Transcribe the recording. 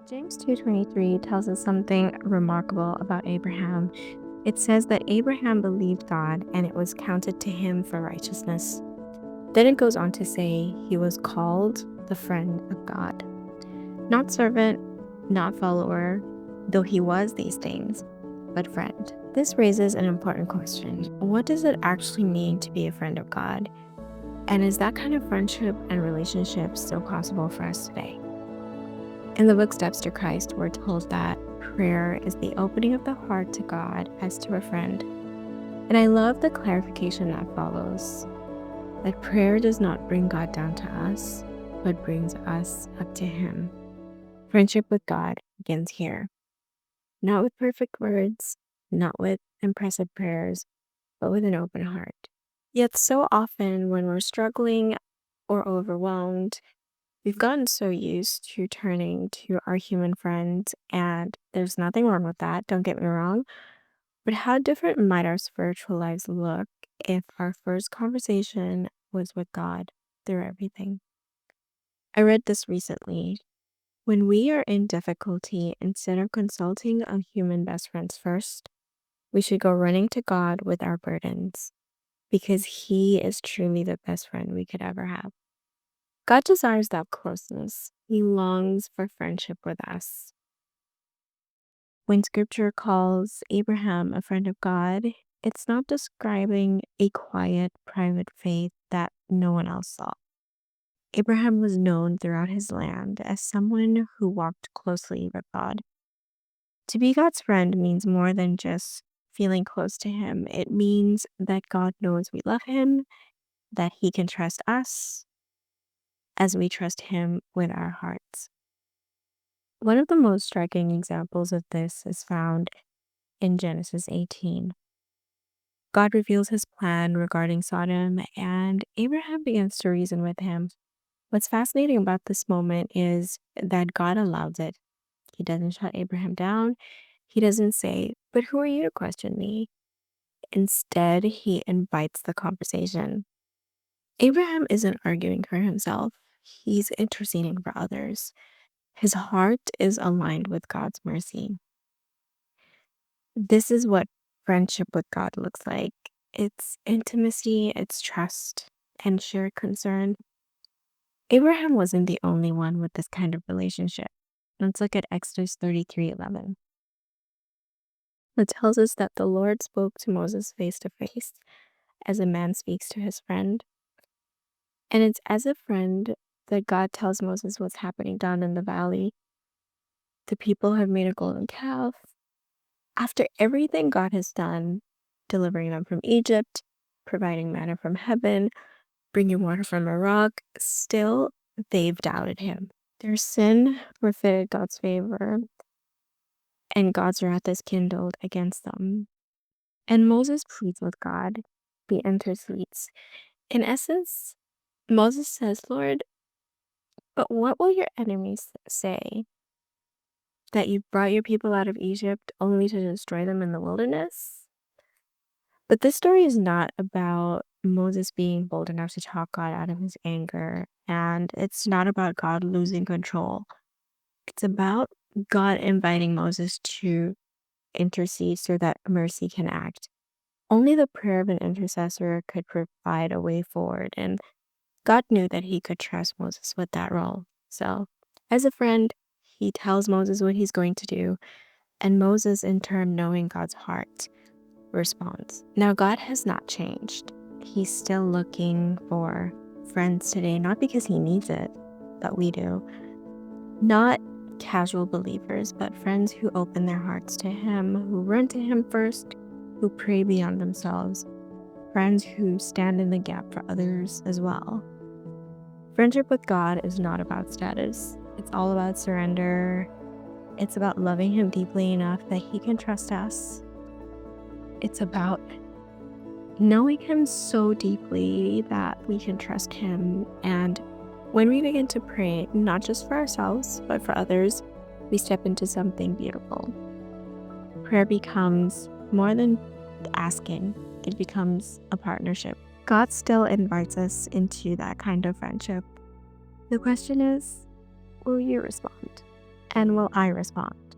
James 2:23 tells us something remarkable about Abraham. It says that Abraham believed God and it was counted to him for righteousness. Then it goes on to say he was called the friend of God. Not servant, not follower, though he was these things, but friend. This raises an important question. What does it actually mean to be a friend of God? And is that kind of friendship and relationship still possible for us today? In the book Steps to Christ, we're told that prayer is the opening of the heart to God as to a friend. And I love the clarification that follows, that prayer does not bring God down to us, but brings us up to Him. Friendship with God begins here, not with perfect words, not with impressive prayers, but with an open heart. Yet so often when we're struggling or overwhelmed, we've gotten so used to turning to our human friends, and there's nothing wrong with that, don't get me wrong. But how different might our spiritual lives look if our first conversation was with God through everything? I read this recently. When we are in difficulty, instead of consulting our human best friends first, we should go running to God with our burdens, because He is truly the best friend we could ever have. God desires that closeness. He longs for friendship with us. When scripture calls Abraham a friend of God, it's not describing a quiet, private faith that no one else saw. Abraham was known throughout his land as someone who walked closely with God. To be God's friend means more than just feeling close to Him. It means that God knows we love Him, that He can trust us as we trust Him with our hearts. One of the most striking examples of this is found in Genesis 18. God reveals His plan regarding Sodom, and Abraham begins to reason with him. What's fascinating about this moment is that God allows it. He doesn't shut Abraham down. He doesn't say, "But who are you to question me?" Instead, He invites the conversation. Abraham isn't arguing for himself, he's interceding for others. His heart is aligned with God's mercy. This is what friendship with God looks like. It's intimacy, it's trust, and shared concern. Abraham wasn't the only one with this kind of relationship. Let's look at Exodus 33:11. It tells us that the Lord spoke to Moses face to face, as a man speaks to his friend. And it's as a friend that God tells Moses what's happening down in the valley. The people have made a golden calf. After everything God has done, delivering them from Egypt, providing manna from heaven, bringing water from a rock, still they've doubted Him. Their sin forfeited God's favor, and God's wrath is kindled against them. And Moses pleads with God. He intercedes. In essence, Moses says, "Lord, but what will your enemies say? That you brought your people out of Egypt only to destroy them in the wilderness?" But this story is not about Moses being bold enough to talk God out of his anger, and it's not about God losing control. It's about God inviting Moses to intercede so that mercy can act. Only the prayer of an intercessor could provide a way forward, and God knew that He could trust Moses with that role. So, as a friend, He tells Moses what He's going to do, and Moses, in turn, knowing God's heart, responds. Now, God has not changed. He's still looking for friends today, not because He needs it, but we do. Not casual believers, but friends who open their hearts to Him, who run to Him first, who pray beyond themselves, friends who stand in the gap for others as well. Friendship with God is not about status. It's all about surrender. It's about loving Him deeply enough that He can trust us. It's about knowing Him so deeply that we can trust Him. And when we begin to pray, not just for ourselves, but for others, we step into something beautiful. Prayer becomes more than asking, it becomes a partnership. God still invites us into that kind of friendship. The question is, will you respond? And will I respond?